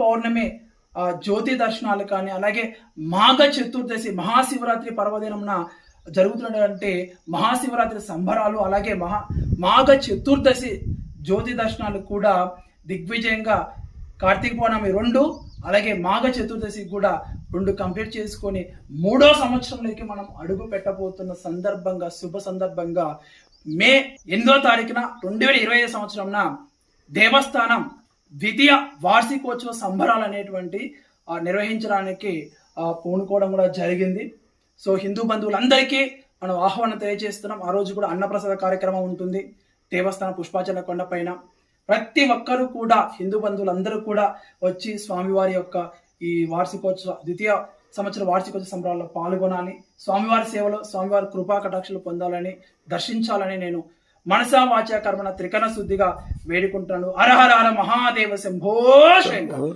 పౌర్ణమి జ్యోతి దర్శనాలు కానీ, అలాగే మాఘ చతుర్దశి మహాశివరాత్రి పర్వదినంన జరుగుతున్నటువంటి మహాశివరాత్రి సంబరాలు, అలాగే మాఘ చతుర్దశి జ్యోతి దర్శనాలు కూడా దిగ్విజయంగా కార్తీక పౌర్ణమి 2 అలాగే మాఘ చతుర్దశి కూడా 2 కంప్లీట్ చేసుకొని 3వ సంవత్సరంలోకి మనం అడుగు పెట్టబోతున్న సందర్భంగా, శుభ సందర్భంగా మే 8వ తారీఖున 2025 సంవత్సరంన దేవస్థానం ద్వితీయ వార్షికోత్సవ సంబరాలు అనేటువంటి నిర్వహించడానికి పూనుకోవడం కూడా జరిగింది. సో హిందూ బంధువులందరికీ మనం ఆహ్వానం తెలియజేస్తున్నాం. ఆ రోజు కూడా అన్నప్రసాద కార్యక్రమం ఉంటుంది దేవస్థానం పుష్పాచల కొండ పైన. ప్రతి ఒక్కరూ కూడా హిందూ బంధువులందరూ కూడా వచ్చి స్వామివారి యొక్క ఈ వార్షికోత్సవ ద్వితీయ సంవత్సర వార్షికోత్సవ సంబరాల్లో పాల్గొనాలి. స్వామివారి సేవలో స్వామివారి కృపా కటాక్షలు పొందాలని, దర్శించాలని నేను మనసా వాచా కర్మణ త్రికరణ శుద్ధిగా వేడుకుంటాను. హర హర హర మహాదేవ శంభో శంకర.